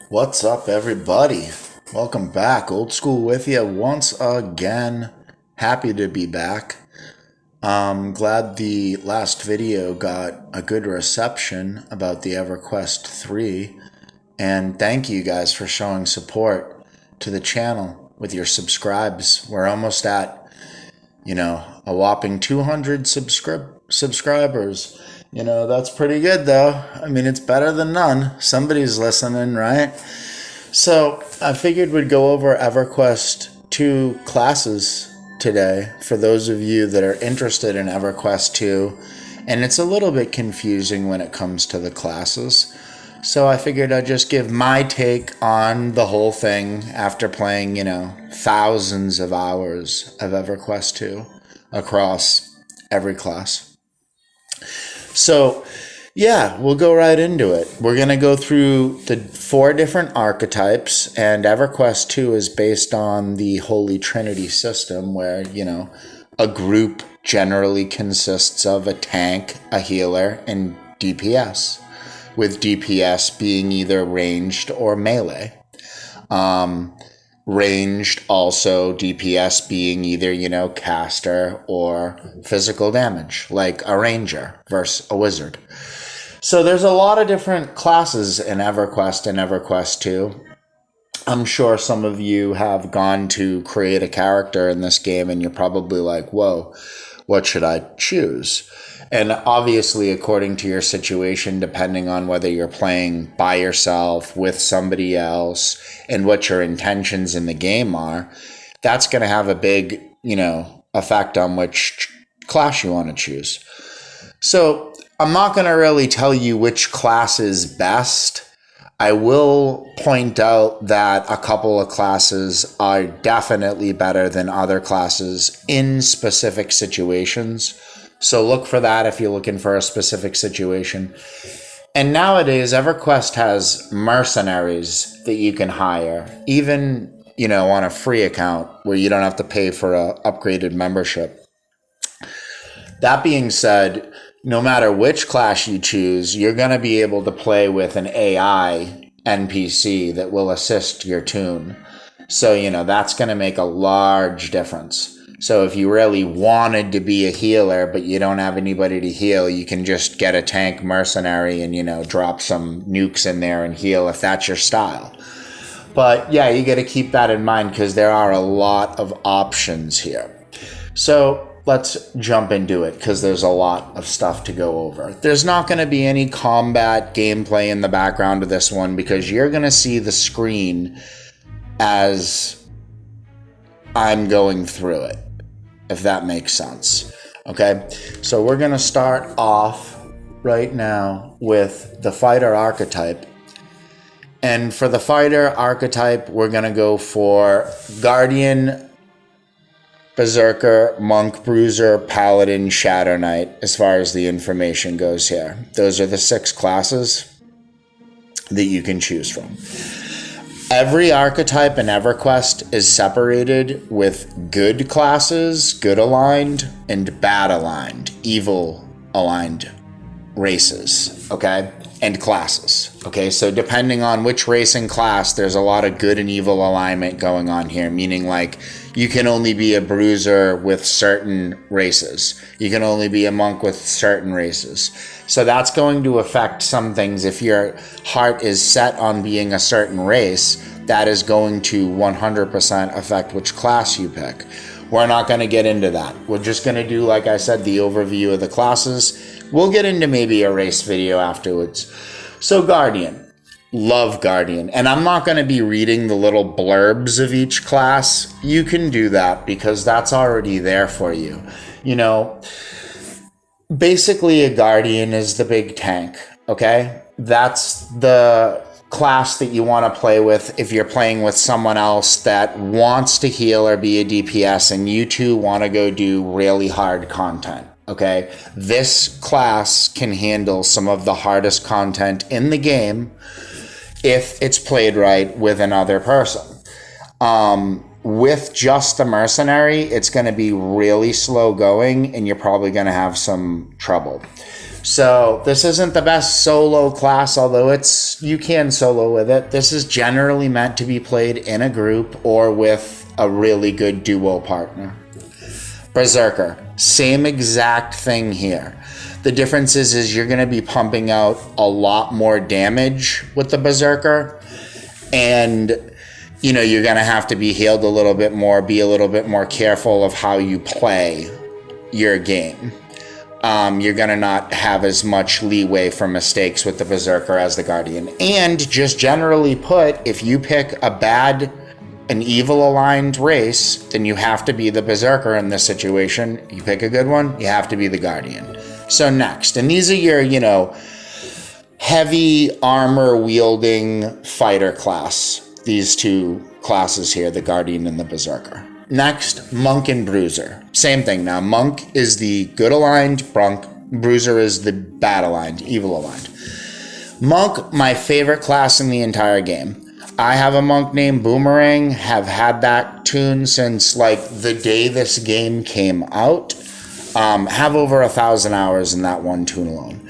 What's up, everybody? Welcome back. Old School with you once again. Happy to be back. Glad the last video got a good reception about the EverQuest 3. And thank you guys for showing support to the channel with your subscribes. We're almost at, a whopping 200 subscribers. That's pretty good though. I mean, it's better than none. Somebody's listening, right? So I figured we'd go over EverQuest 2 classes today for those of you that are interested in EverQuest 2. And it's a little bit confusing when it comes to the classes. So I figured I'd just give my take on the whole thing after playing, thousands of hours of EverQuest 2 across every class. So, yeah, we'll go right into it. We're going to go through the 4 different archetypes, and EverQuest 2 is based on the Holy Trinity system where, a group generally consists of a tank, a healer, and DPS, with DPS being either ranged or melee. Ranged also DPS being either, caster or physical damage, like a ranger versus a wizard. So there's a lot of different classes in EverQuest and EverQuest 2. I'm sure some of you have gone to create a character in this game and you're probably like, whoa, what should I choose? And obviously, according to your situation, depending on whether you're playing by yourself, with somebody else, and what your intentions in the game are, that's going to have a big, effect on which class you want to choose. So I'm not going to really tell you which class is best. I will point out that a couple of classes are definitely better than other classes in specific situations. So look for that if you're looking for a specific situation. And nowadays, EverQuest has mercenaries that you can hire, even, on a free account where you don't have to pay for a upgraded membership. That being said, no matter which class you choose, you're going to be able to play with an AI NPC that will assist your tune. So, that's going to make a large difference. So if you really wanted to be a healer, but you don't have anybody to heal, you can just get a tank mercenary and, drop some nukes in there and heal if that's your style. But yeah, you got to keep that in mind because there are a lot of options here. So let's jump into it because there's a lot of stuff to go over. There's not going to be any combat gameplay in the background of this one because you're going to see the screen as I'm going through it, if that makes sense. Okay, so we're going to start off right now with the fighter archetype. And for the fighter archetype, we're going to go for Guardian, Berserker, Monk, Bruiser, Paladin, Shadow Knight, as far as the information goes here. Those are the 6 classes that you can choose from. Every archetype in EverQuest is separated with good classes, good aligned, and bad aligned, evil aligned races, okay? And classes, okay? So depending on which race and class, there's a lot of good and evil alignment going on here, meaning like you can only be a bruiser with certain races. You can only be a monk with certain races. So that's going to affect some things. If your heart is set on being a certain race, that is going to 100% affect which class you pick. We're not going to get into that. We're just going to do, like I said, the overview of the classes. We'll get into maybe a race video afterwards. So Guardian. Love Guardian. And I'm not going to be reading the little blurbs of each class. You can do that because that's already there for you. Basically a Guardian is the big tank, okay? That's the class that you want to play with if you're playing with someone else that wants to heal or be a DPS and you two want to go do really hard content, okay? This class can handle some of the hardest content in the game if it's played right with another person. with just the mercenary, it's going to be really slow going and you're probably going to have some trouble. So this isn't the best solo class, although you can solo with it. This is generally meant to be played in a group or with a really good duo partner. Berserker, same exact thing here. The difference is you're going to be pumping out a lot more damage with the Berserker, and you're going to have to be healed a little bit more, be a little bit more careful of how you play your game. You're going to not have as much leeway for mistakes with the Berserker as the Guardian. And just generally put, if you pick an evil aligned race, then you have to be the Berserker in this situation. You pick a good one, you have to be the Guardian. So next, and these are your, heavy armor wielding fighter class. These two classes here, the Guardian and the Berserker. Next, Monk and Bruiser. Same thing now. Monk is the good aligned, Bruiser is the bad aligned, evil aligned. Monk, my favorite class in the entire game. I have a monk named Boomerang, have had that tune since the day this game came out. Have over 1,000 hours in that one tune alone.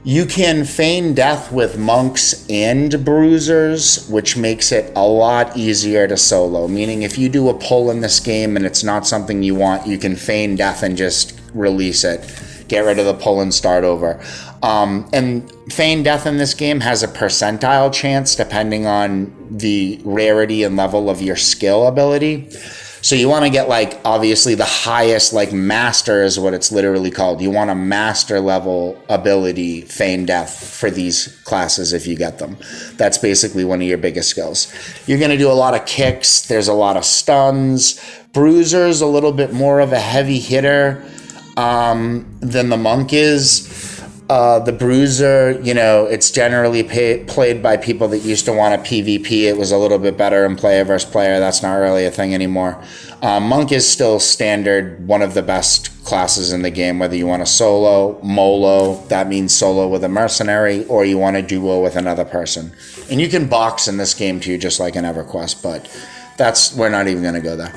You can feign death with monks and bruisers, which makes it a lot easier to solo. Meaning if you do a pull in this game and it's not something you want, you can feign death and just release it. Get rid of the pull and start over. And feign death in this game has a percentile chance depending on the rarity and level of your skill ability. So you want to get obviously the highest, master is what it's literally called. You want a master level ability, feign death, for these classes if you get them. That's basically one of your biggest skills. You're going to do a lot of kicks. There's a lot of stuns. Bruiser's a little bit more of a heavy hitter than the monk is. The Bruiser, it's generally played by people that used to want a PvP. It was a little bit better in player versus player. That's not really a thing anymore. Monk is still standard, one of the best classes in the game, whether you want to solo, molo, that means solo with a mercenary, or you want to duo with another person. And you can box in this game too, just like in EverQuest, but we're not even going to go there.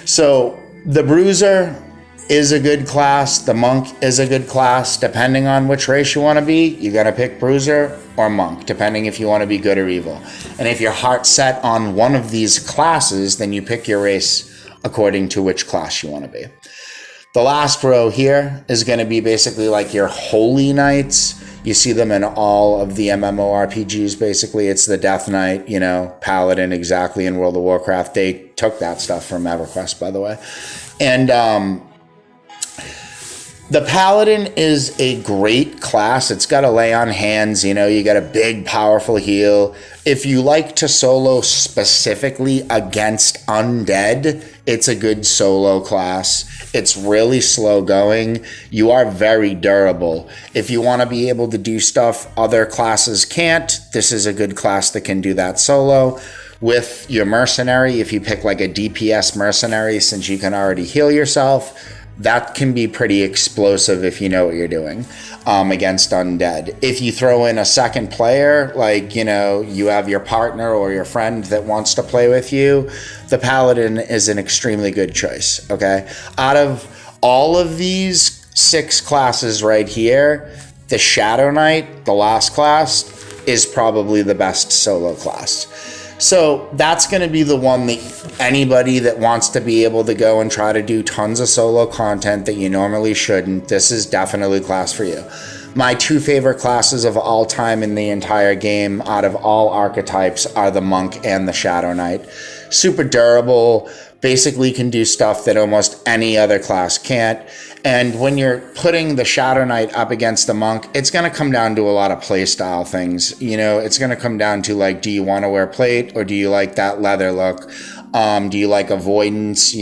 So the Bruiser is a good class. The monk is a good class. Depending on which race you want to be, you got to pick Bruiser or monk, depending if you want to be good or evil. And if your heart's set on one of these classes, then you pick your race according to which class you want to be. The last row here is going to be basically your holy knights. You see them in all of the MMORPGs, basically. It's the Death Knight, Paladin, exactly, in World of Warcraft. They took that stuff from EverQuest, by the way. And the Paladin is a great class. It's got to lay on hands, you got a big, powerful heal. If you like to solo specifically against undead, it's a good solo class. It's really slow going. You are very durable. If you want to be able to do stuff other classes can't, this is a good class that can do that solo. With your mercenary, if you pick a DPS mercenary, since you can already heal yourself, that can be pretty explosive if you know what you're doing against undead. If you throw in a second player, you have your partner or your friend that wants to play with you, the Paladin is an extremely good choice, okay? Out of all of these 6 classes right here, the Shadow Knight, the last class, is probably the best solo class. So that's going to be the one that anybody that wants to be able to go and try to do tons of solo content that you normally shouldn't, this is definitely a class for you. My 2 favorite classes of all time in the entire game out of all archetypes are the Monk and the Shadow Knight. Super durable, basically can do stuff that almost any other class can't. And when you're putting the Shadow Knight up against the Monk, it's going to come down to a lot of playstyle things. It's going to come down to do you want to wear plate or do you like that leather look? Do you like avoidance?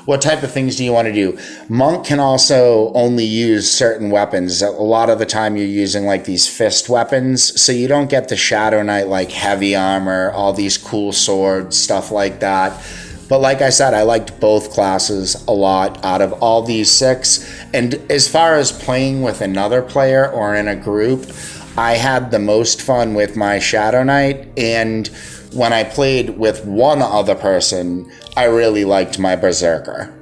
What type of things do you want to do? Monk can also only use certain weapons. A lot of the time you're using these fist weapons, so you don't get the Shadow Knight heavy armor, all these cool swords, stuff like that. But like I said, I liked both classes a lot out of all these 6. And as far as playing with another player or in a group, I had the most fun with my Shadow Knight, and when I played with one other person, I really liked my Berserker.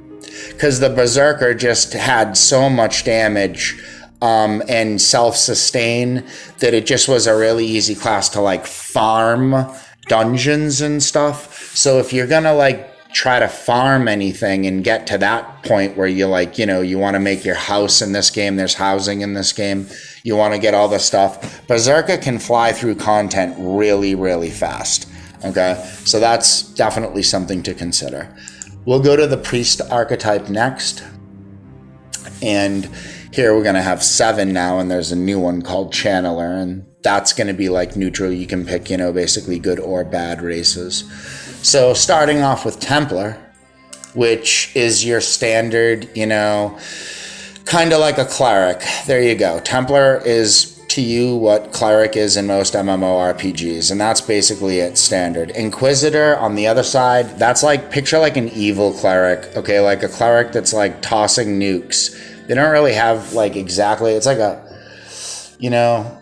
Because the Berserker just had so much damage and self-sustain that it just was a really easy class to like farm dungeons and stuff. So if you're gonna like try to farm anything and get to that point where you like, you want to make your house in this game, there's housing in this game, you want to get all the stuff, Berserker can fly through content really, really fast. Okay, so that's definitely something to consider. We'll go to the Priest archetype next, and here we're going to have 7 now, and there's a new one called Channeler, and that's going to be like neutral. You can pick, basically good or bad races. So starting off with Templar, which is your standard, kind of like a cleric. There you go. Templar is to you what cleric is in most MMORPGs, and that's basically it, standard. Inquisitor on the other side, that's like, picture like an evil cleric, okay? Like a cleric that's like tossing nukes. They don't really have like exactly, it's like a,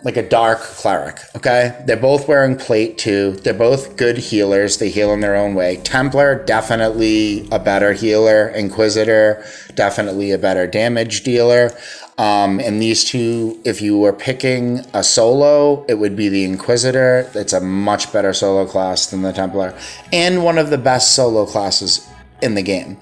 like a dark cleric, okay? They're both wearing plate too. They're both good healers. They heal in their own way. Templar, definitely a better healer. Inquisitor, definitely a better damage dealer. And these two, if you were picking a solo, it would be the Inquisitor. It's a much better solo class than the Templar, and one of the best solo classes in the game.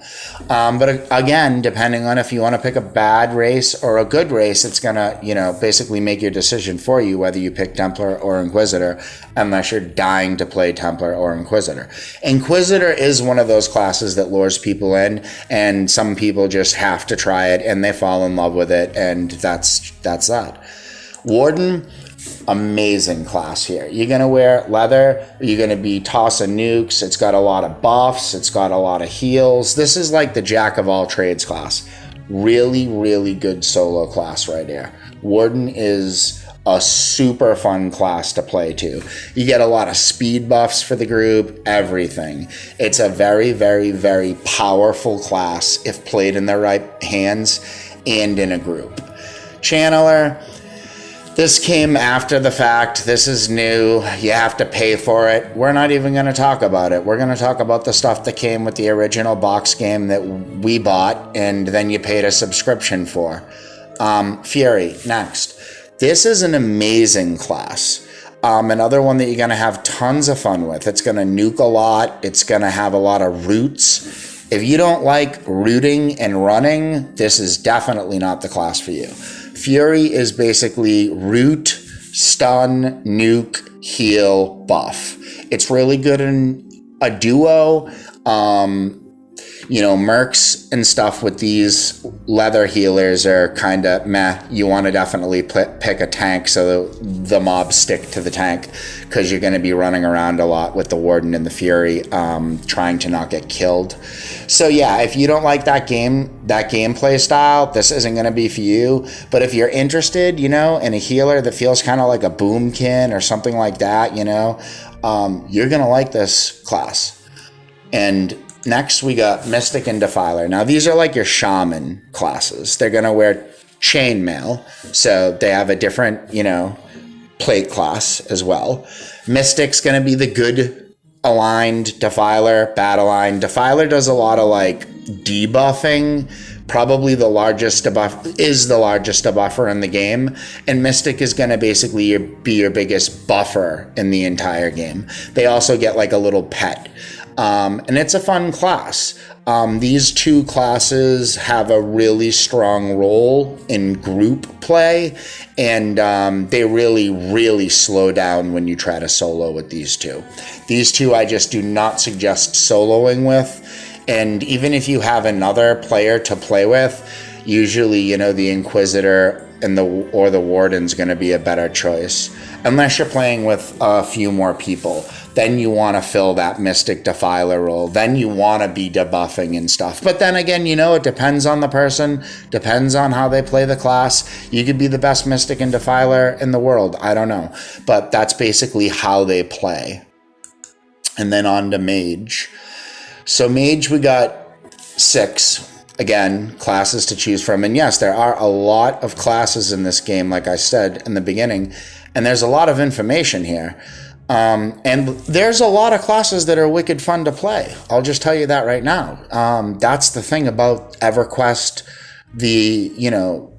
But again, depending on if you want to pick a bad race or a good race, it's gonna, basically make your decision for you whether you pick Templar or Inquisitor, unless you're dying to play Templar or Inquisitor. Inquisitor is one of those classes that lures people in, and some people just have to try it and they fall in love with it, and that's that. Warden, amazing class here. You're going to wear leather. You're going to be tossing nukes. It's got a lot of buffs. It's got a lot of heals. This is like the jack of all trades class. Really, really good solo class right here. Warden is a super fun class to play to. You get a lot of speed buffs for the group, everything. It's a very, very, very powerful class if played in the right hands and in a group. Channeler, this came after the fact. This is new. You have to pay for it. We're not even going to talk about it. We're going to talk about the stuff that came with the original box game that we bought and then you paid a subscription for. Fury, next. This is an amazing class. Another one that you're going to have tons of fun with. It's going to nuke a lot. It's going to have a lot of roots. If you don't like rooting and running, this is definitely not the class for you. Fury is basically root, stun, nuke, heal, buff. It's really good in a duo. Mercs and stuff with these leather healers are kind of meh. You want to definitely pick a tank so the mobs stick to the tank, because you're going to be running around a lot with the Warden and the Fury, trying to not get killed. So yeah, if you don't like that gameplay style, this isn't going to be for you. But if you're interested, in a healer that feels kind of like a boomkin or something like that, you're going to like this class. And next, we got Mystic and Defiler. Now, these are like your shaman classes. They're going to wear chainmail, so they have a different, plate class as well. Mystic's going to be the good aligned Defiler, bad aligned. Defiler does a lot of like debuffing. Probably the largest debuffer in the game, and Mystic is going to basically be your biggest buffer in the entire game. They also get like a little pet. And it's a fun class. These two classes have a really strong role in group play, and they really, really slow down when you try to solo with these two. These two I just do not suggest soloing with, and even if you have another player to play with, usually, the Inquisitor or the Warden's going to be a better choice. Unless you're playing with a few more people. Then you want to fill that Mystic Defiler role. Then you want to be debuffing and stuff. But then again, it depends on the person, depends on how they play the class. You could be the best Mystic and Defiler in the world. I don't know. But that's basically how they play. And then on to Mage. So Mage, we got 6. Again, classes to choose from. And yes, there are a lot of classes in this game, like I said in the beginning. And there's a lot of information here. And there's a lot of classes that are wicked fun to play. I'll just tell you that right now. That's the thing about EverQuest.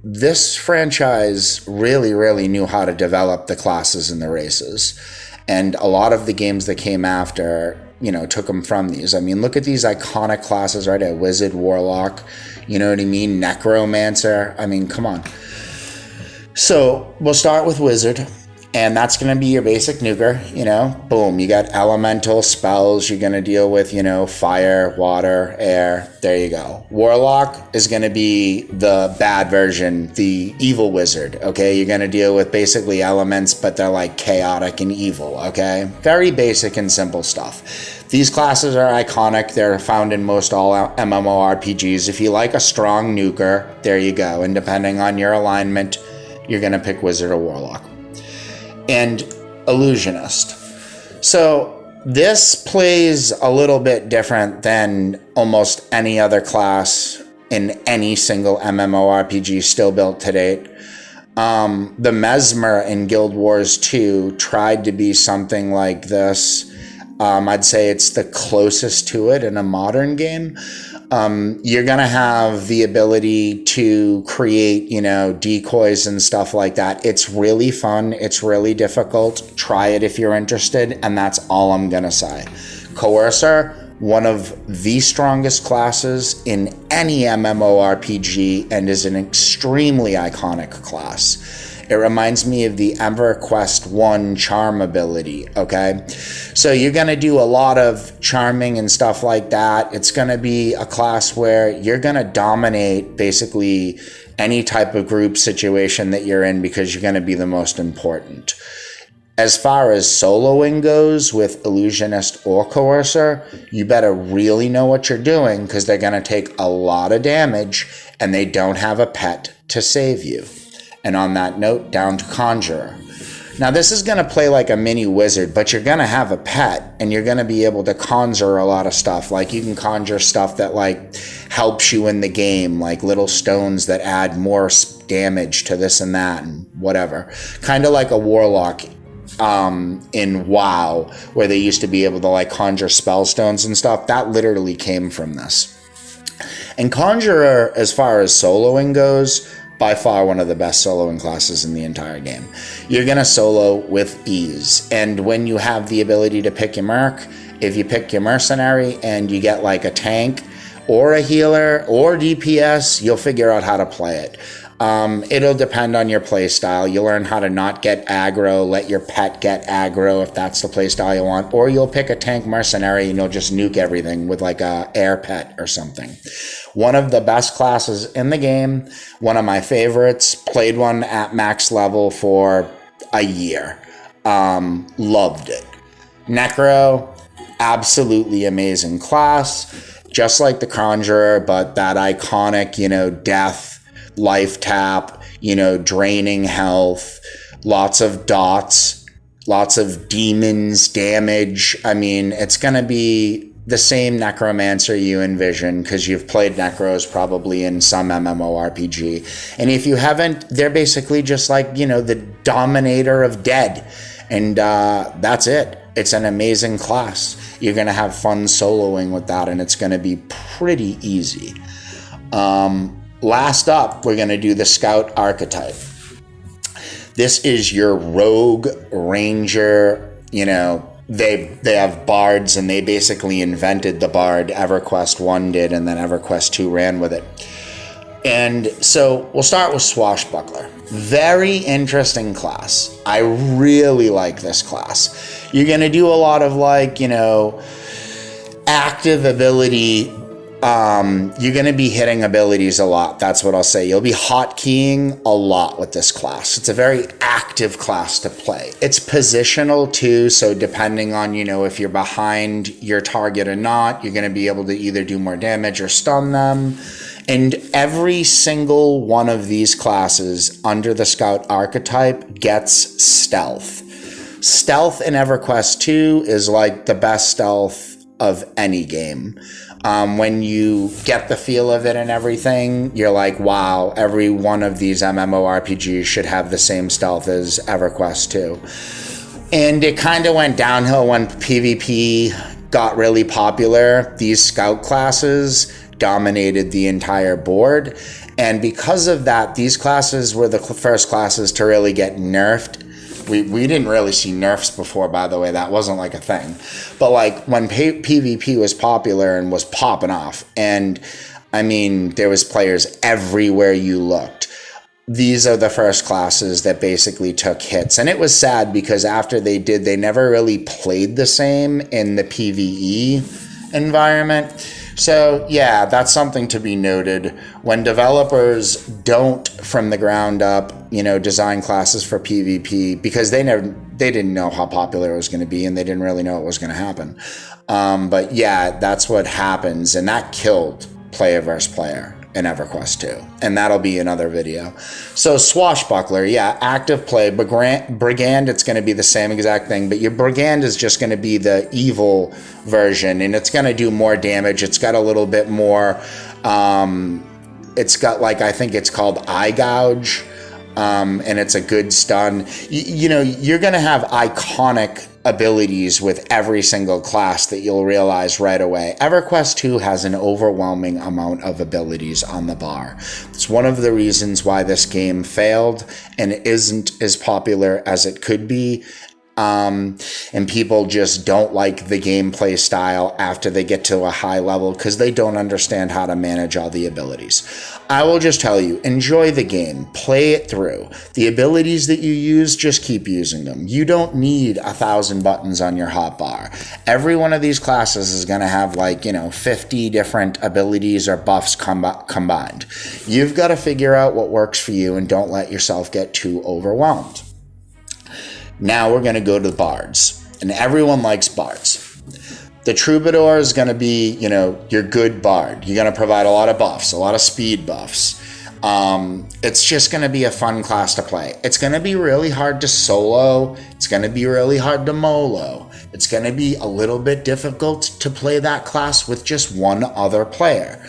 This franchise really knew how to develop the classes and the races. And a lot of the games that came after, took them from these. I mean, look at these iconic classes, right? A wizard, warlock, you know what I mean? Necromancer. I mean, come on. So we'll start with wizard. And that's going to be your basic nuker, boom. You got elemental spells. You're going to deal with, fire, water, air. There you go. Warlock is going to be the bad version, the evil wizard, okay? You're going to deal with basically elements, but they're like chaotic and evil, okay? Very basic and simple stuff. These classes are iconic. They're found in most all MMORPGs. If you like a strong nuker, there you go. And depending on your alignment, you're going to pick wizard or warlock. And illusionist. So this plays a little bit different than almost any other class in any single MMORPG still built to date. The Mesmer in Guild Wars 2 tried to be something like this. I'd say it's the closest to it in a modern game. You're going to have the ability to create, decoys and stuff like that. It's really fun. It's really difficult. Try it if you're interested. And that's all I'm going to say. Coercer, one of the strongest classes in any MMORPG and is an extremely iconic class. It reminds me of the EverQuest 1 charm ability, okay? So you're going to do a lot of charming and stuff like that. It's going to be a class where you're going to dominate basically any type of group situation that you're in because you're going to be the most important. As far as soloing goes with Illusionist or Coercer, you better really know what you're doing because they're going to take a lot of damage and they don't have a pet to save you. And on that note, down to Conjurer. Now this is going to play like a mini wizard, but you're going to have a pet and you're going to be able to conjure a lot of stuff. Like you can conjure stuff that like helps you in the game, like little stones that add more damage to this and that and whatever. Kind of like a warlock in WoW, where they used to be able to like conjure spell stones and stuff. That literally came from this. And Conjurer, as far as soloing goes, by far one of the best soloing classes in the entire game. You're going to solo with ease. And when you have the ability to pick your merc, if you pick your mercenary and you get like a tank or a healer or DPS, you'll figure out how to play it. It'll depend on your play style. You'll learn how to not get aggro, let your pet get aggro if that's the play style you want, or you'll pick a tank mercenary and you'll just nuke everything with like a air pet or something. One of the best classes in the game, one of my favorites, played one at max level for a year. Loved it. Necro, absolutely amazing class, just like the Conjurer, but that iconic, death, life tap, draining health, lots of dots, lots of demons, damage. I mean, it's going to be the same Necromancer you envision because you've played Necros probably in some MMORPG. And if you haven't, they're basically just like, the Dominator of Dead. And that's it. It's an amazing class. You're going to have fun soloing with that, and it's going to be pretty easy. Last up, we're going to do the Scout Archetype. This is your rogue ranger, they have bards, and they basically invented the bard. EverQuest 1 did, and then EverQuest 2 ran with it. And so we'll start with Swashbuckler. Very interesting class. I really like this class. You're going to do a lot of active ability. You're going to be hitting abilities a lot. That's what I'll say. You'll be hotkeying a lot with this class. It's a very active class to play. It's positional too. So depending on, if you're behind your target or not, you're going to be able to either do more damage or stun them. And every single one of these classes under the Scout Archetype gets stealth. Stealth in EverQuest 2 is like the best stealth of any game. When you get the feel of it and everything, you're like, wow, every one of these MMORPGs should have the same stealth as EverQuest 2. And it kind of went downhill when PvP got really popular. These scout classes dominated the entire board. And because of that, these classes were the first classes to really get nerfed. We didn't really see nerfs before, by the way. That wasn't like a thing. But like when PvP was popular and was popping off, and I mean, there was players everywhere you looked. These are the first classes that basically took hits. And it was sad because after they did, they never really played the same in the PvE environment. So yeah, that's something to be noted. When developers don't from the ground up, design classes for PvP, because they didn't know how popular it was going to be, and they didn't really know what was going to happen. But yeah, that's what happens, and that killed player versus player in EverQuest 2, and that'll be another video. So Swashbuckler, yeah, active play. Brigand, it's going to be the same exact thing, but your Brigand is just going to be the evil version, and it's going to do more damage. It's got a little bit more, it's got, like, I think it's called Eye Gouge, and it's a good stun. You're going to have iconic abilities with every single class that you'll realize right away. EverQuest 2 has an overwhelming amount of abilities on the bar. It's one of the reasons why this game failed and isn't as popular as it could be. And people just don't like the gameplay style after they get to a high level because they don't understand how to manage all the abilities. I will just tell you, enjoy the game, play it through. The abilities that you use, just keep using them. You don't need 1,000 buttons on your hotbar. Every one of these classes is going to have 50 different abilities or buffs combined. You've got to figure out what works for you and don't let yourself get too overwhelmed. Now we're going to go to the bards, and everyone likes bards. The troubadour is going to be, your good bard. You're going to provide a lot of buffs, a lot of speed buffs. It's just going to be a fun class to play. It's going to be really hard to solo. It's going to be really hard to molo. It's going to be a little bit difficult to play that class with just one other player.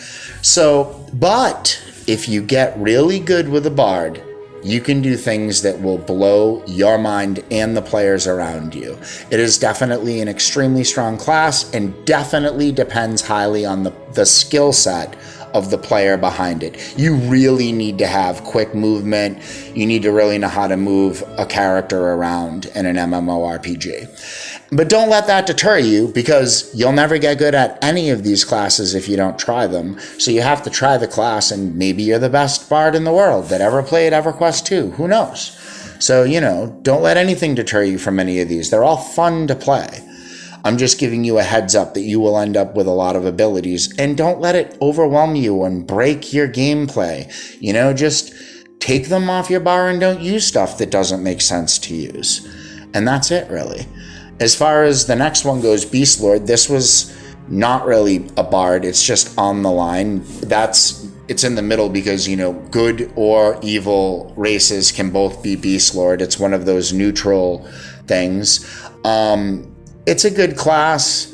But if you get really good with a bard, you can do things that will blow your mind and the players around you. It is definitely an extremely strong class and definitely depends highly on the skill set of the player behind it. You really need to have quick movement. You need to really know how to move a character around in an MMORPG. But don't let that deter you, because you'll never get good at any of these classes if you don't try them. So you have to try the class, and maybe you're the best bard in the world that ever played EverQuest 2. Who knows? So, don't let anything deter you from any of these. They're all fun to play. I'm just giving you a heads up that you will end up with a lot of abilities, and don't let it overwhelm you and break your gameplay. Just take them off your bar and don't use stuff that doesn't make sense to use. And that's it, really. As far as the next one goes, Beast Lord, this was not really a bard. It's just on the line. It's in the middle because, good or evil races can both be Beast Lord. It's one of those neutral things. It's a good class.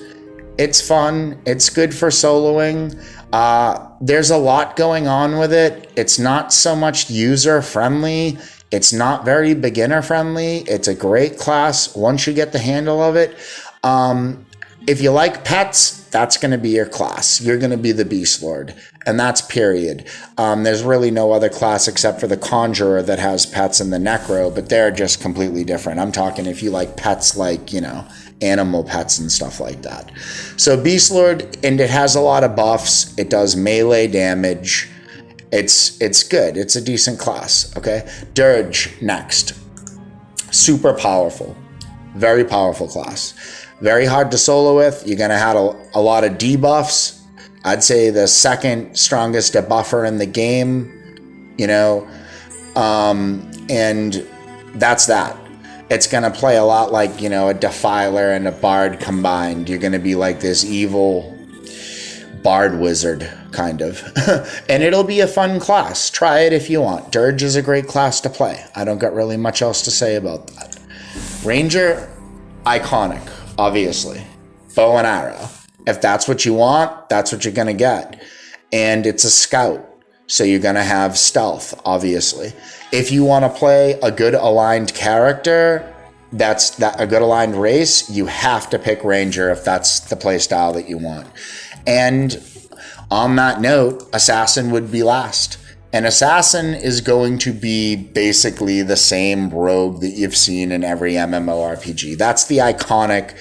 It's fun. It's good for soloing. There's a lot going on with it. It's not so much user-friendly. It's not very beginner-friendly. It's a great class once you get the handle of it. If you like pets, that's going to be your class. You're going to be the Beast Lord, and that's period. There's really no other class except for the Conjurer that has pets and the Necro, but they're just completely different. I'm talking if you like pets like, animal pets and stuff like that. So Beast Lord, and it has a lot of buffs. It does melee damage. It's good. It's a decent class, okay? Dirge, next. Super powerful. Very powerful class. Very hard to solo with. You're going to have a lot of debuffs. I'd say the second strongest debuffer in the game, and that's that. It's going to play a lot like, a Defiler and a Bard combined. You're going to be like this evil Bard wizard, kind of. And it'll be a fun class. Try it if you want. Dirge is a great class to play. I don't got really much else to say about that. Ranger, iconic, obviously. Bow and arrow. If that's what you want, that's what you're going to get. And it's a scout. So you're going to have stealth, obviously. If you want to play a good aligned character, that's a good aligned race, you have to pick Ranger if that's the play style that you want. And on that note, Assassin would be last. And Assassin is going to be basically the same rogue that you've seen in every MMORPG. That's the iconic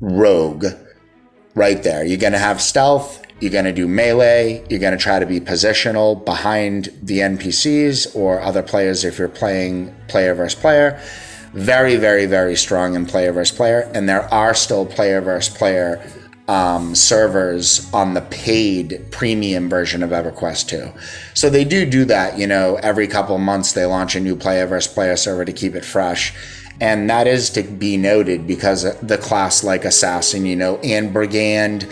rogue right there. You're going to have stealth. You're going to do melee. You're going to try to be positional behind the NPCs or other players if you're playing player versus player. Very, very, very strong in player versus player. And there are still player versus player servers on the paid premium version of EverQuest 2. So they do that, every couple of months they launch a new player versus player server to keep it fresh. And that is to be noted because the class like Assassin, and Brigand,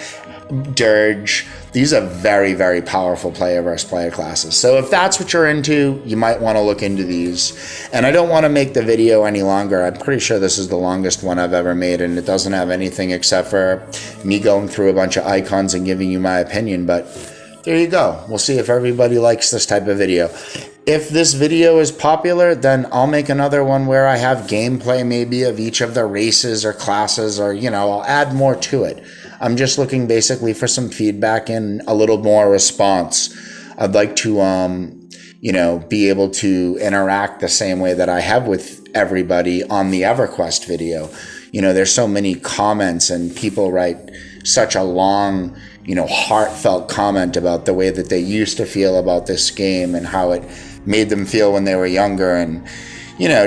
Dirge, these are very, very powerful player versus player classes. So if that's what you're into, you might want to look into these. And I don't want to make the video any longer. I'm pretty sure this is the longest one I've ever made, and it doesn't have anything except for me going through a bunch of icons and giving you my opinion. But there you go. We'll see if everybody likes this type of video. If this video is popular, then I'll make another one where I have gameplay maybe of each of the races or classes, or, I'll add more to it. I'm just looking basically for some feedback and a little more response. I'd like to, be able to interact the same way that I have with everybody on the EverQuest video. There's so many comments and people write such a long, heartfelt comment about the way that they used to feel about this game and how it made them feel when they were younger, and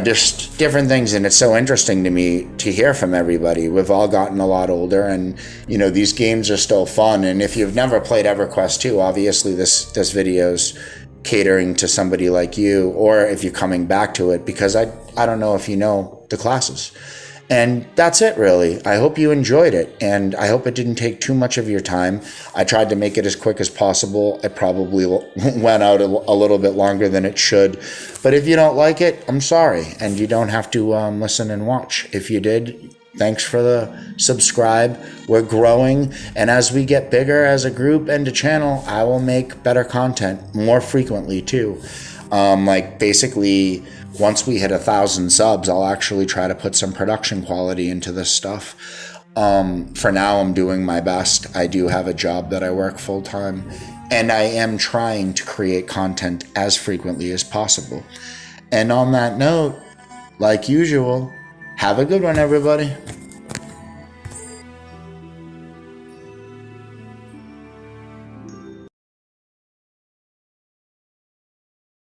just different things. And it's so interesting to me to hear from everybody. We've all gotten a lot older, and these games are still fun. And if you've never played EverQuest 2, obviously this video's catering to somebody like you, or if you're coming back to it, because I don't know if you know the classes. And that's it, really. I hope you enjoyed it, and I hope it didn't take too much of your time. I tried to make it as quick as possible. It probably went out a little bit longer than it should. But if you don't like it, I'm sorry, and you don't have to listen and watch. If you did, thanks for the subscribe. We're growing, and as we get bigger as a group and a channel, I will make better content more frequently, too. Basically, once we hit 1,000 subs, I'll actually try to put some production quality into this stuff. For now, I'm doing my best. I do have a job that I work full time, and I am trying to create content as frequently as possible. And on that note, like usual, have a good one, everybody.